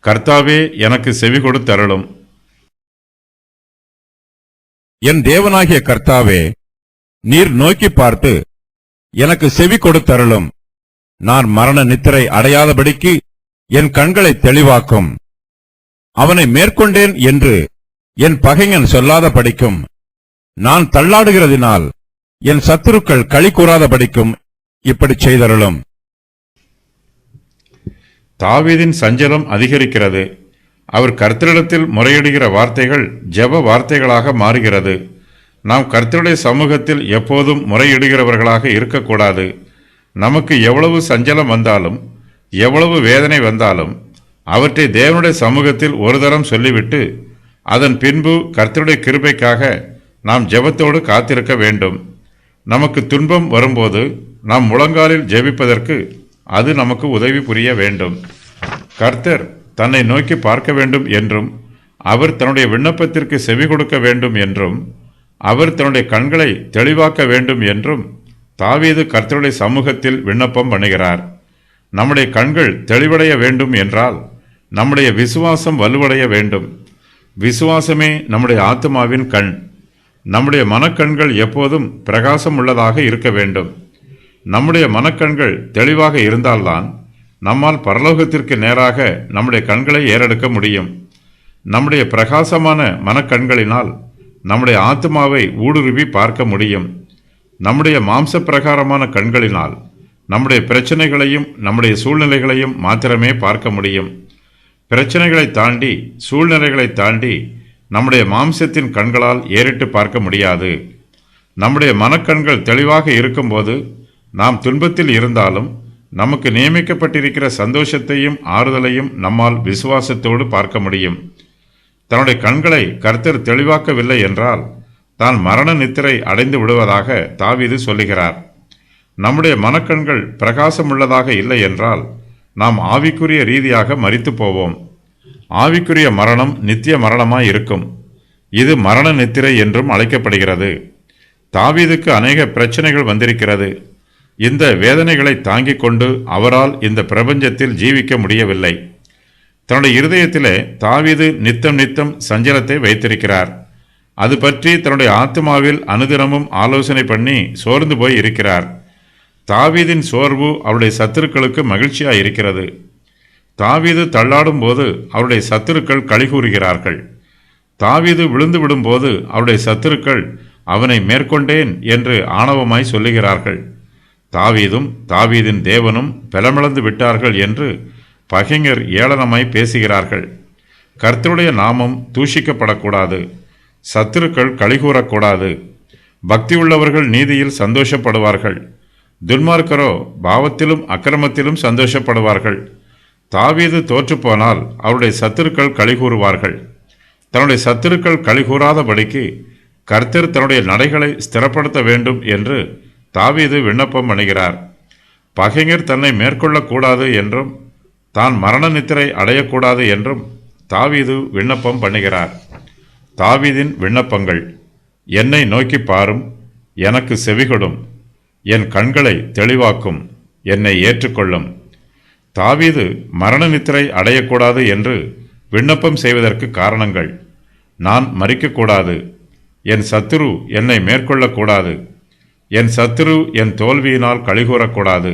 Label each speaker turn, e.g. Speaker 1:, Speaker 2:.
Speaker 1: கர்த்தாவே, எனக்கு செவி கொடுத்தருளும்.
Speaker 2: என் தேவனாகிய கர்த்தாவே, நீர் நோக்கி பார்த்து எனக்கு செவி கொடுத்தருளும். நான் மரண நித்திரை அடையாதபடிக்கு என் கண்களை தெளிவாக்கும். அவனை மேற்கொண்டேன் என்று என் பகைஞன் சொல்லாத படிக்கும், நான் தள்ளாடுகிறதினால் என் சத்துருக்கள் களி கூறாத படிக்கும் இப்படி செய்தருளும்.
Speaker 1: தாவீதின் சஞ்சலம் அதிகரிக்கிறது. அவர் கர்த்தரிடத்தில் முறையிடுகிற வார்த்தைகள் ஜெப வார்த்தைகளாக மாறுகிறது. நாம் கர்த்தருடைய சமூகத்தில் எப்போதும் முறையிடுகிறவர்களாக இருக்கக்கூடாது. நமக்கு எவ்வளவு சஞ்சலம் வந்தாலும், எவ்வளவு வேதனை வந்தாலும், அவற்றை தேவனுடைய சமூகத்தில் ஒரு தரம் சொல்லிவிட்டு அதன் பின்பு கர்த்தருடைய கிருபைக்காக நாம் ஜெபத்தோடு காத்திருக்க வேண்டும். நமக்கு துன்பம் வரும்போது நாம் முழங்காலில் ஜெபிப்பதற்கு அது நமக்கு உதவி புரிய வேண்டும். கர்த்தர் தன்னை நோக்கி பார்க்க வேண்டும் என்றும், அவர் தன்னுடைய விண்ணப்பத்திற்கு செவி கொடுக்க வேண்டும் என்றும், அவர் தன்னுடைய கண்களை தெளிவாக்க வேண்டும் என்றும் தாவீது கர்த்தருடைய சமூகத்தில் விண்ணப்பம் பண்ணுகிறார். நம்முடைய கண்கள் தெளிவடைய வேண்டும் என்றால் நம்முடைய விசுவாசம் வலுவடைய வேண்டும். விசுவாசமே நம்முடைய ஆத்மாவின் கண். நம்முடைய மனக்கண்கள் எப்போதும் பிரகாசம் உள்ளதாக இருக்க வேண்டும். நம்முடைய மனக்கண்கள் தெளிவாக இருந்தால்தான் நம்மால் பரலோகத்திற்கு நேராக நம்முடைய கண்களை ஏறெடுக்க முடியும். நம்முடைய பிரகாசமான மனக்கண்களினால் நம்முடைய ஆத்மாவை ஊடுருவி பார்க்க முடியும். நம்முடைய மாம்ச பிரகாரமான கண்களினால் நம்முடைய பிரச்சனைகளையும் நம்முடைய சூழ்நிலைகளையும் மாத்திரமே பார்க்க முடியும். பிரச்சனைகளை தாண்டி, சூழ்நிலைகளை தாண்டி நம்முடைய மாம்சத்தின் கண்களால் ஏறிட்டு பார்க்க முடியாது. நம்முடைய மனக்கண்கள் தெளிவாக இருக்கும்போது நாம் துன்பத்தில் இருந்தாலும் நமக்கு நியமிக்கப்பட்டிருக்கிற சந்தோஷத்தையும் ஆறுதலையும் நம்மால் விசுவாசத்தோடு பார்க்க முடியும். தன்னுடைய கண்களை கர்த்தர் தெளிவாக்கவில்லை என்றால் தான் மரண நித்திரை அடைந்து விடுவதாக தாவீது சொல்லுகிறார். நம்முடைய மனக்கண்கள் பிரகாசமுள்ளதாக இல்லை என்றால் நாம் ஆவிக்குரிய ரீதியாக மரித்து போவோம். ஆவிக்குரிய மரணம் நித்திய மரணமாய் இருக்கும். இது மரண நித்திரை என்றும் அழைக்கப்படுகிறது. தாவீதுக்கு அநேக பிரச்சனைகள் வந்திருக்கிறது. இந்த வேதனைகளை தாங்கிக் கொண்டு அவரால் இந்த பிரபஞ்சத்தில் ஜீவிக்க முடியவில்லை. தன்னுடைய இருதயத்திலே தாவீது நித்தம் நித்தம் சஞ்சலத்தை வைத்திருக்கிறார். அது பற்றி தன்னுடைய ஆத்மாவில் அனுதினமும் ஆலோசனை பண்ணி சோர்ந்து போய் இருக்கிறார். தாவீதின் சோர்வு அவருடைய சத்துருக்களுக்கு மகிழ்ச்சியாய் இருக்கிறது. தாவீது தள்ளாடும் போது அவருடைய சத்துருக்கள் களிகூறுகிறார்கள். தாவீது விழுந்து விடும்போது அவருடைய சத்துருக்கள் அவனை மேற்கொண்டேன் என்று ஆணவமாய் சொல்லுகிறார்கள். தாவீதும் தாவீதின் தேவனும் பலமிழந்து விட்டார்கள் என்று பகைஞர் ஏளனமாய் பேசுகிறார்கள். கர்த்தருடைய நாமம் தூஷிக்கப்படக்கூடாது. சத்துருக்கள் களிகூறக்கூடாது. பக்தியுள்ளவர்கள் நீதியில் சந்தோஷப்படுவார்கள். துன்மார்க்கரோ பாவத்திலும் அக்கிரமத்திலும் சந்தோஷப்படுவார்கள். தாவீது தோற்றுப்போனால் அவருடைய சத்துருக்கள் களிகூறுவார்கள். தன்னுடைய சத்துருக்கள் களிகூறாதபடிக்கு கர்த்தர் தன்னுடைய நடைகளை ஸ்திரப்படுத்த வேண்டும் என்று தாவீது விண்ணப்பம் பண்ணுகிறார். பகைஞர் தன்னை மேற்கொள்ளக்கூடாது என்றும் தான் மரண நித்திரை அடையக்கூடாது என்றும் தாவீது விண்ணப்பம் பண்ணுகிறார். தாவீதின் விண்ணப்பங்கள்: என்னை நோக்கி பாரும், எனக்கு செவிகொடும், என் கண்களை தெளிவாக்கும், என்னை ஏற்றுக்கொள்ளும். தாவீது மரண நித்திரை அடையக்கூடாது என்று விண்ணப்பம் செய்வதற்கு காரணங்கள்: நான் மரிக்கக்கூடாது, என் சத்துரு என்னை மேற்கொள்ளக்கூடாது, என் சத்துரு என் தோல்வியினால் களிகூறக்கூடாது,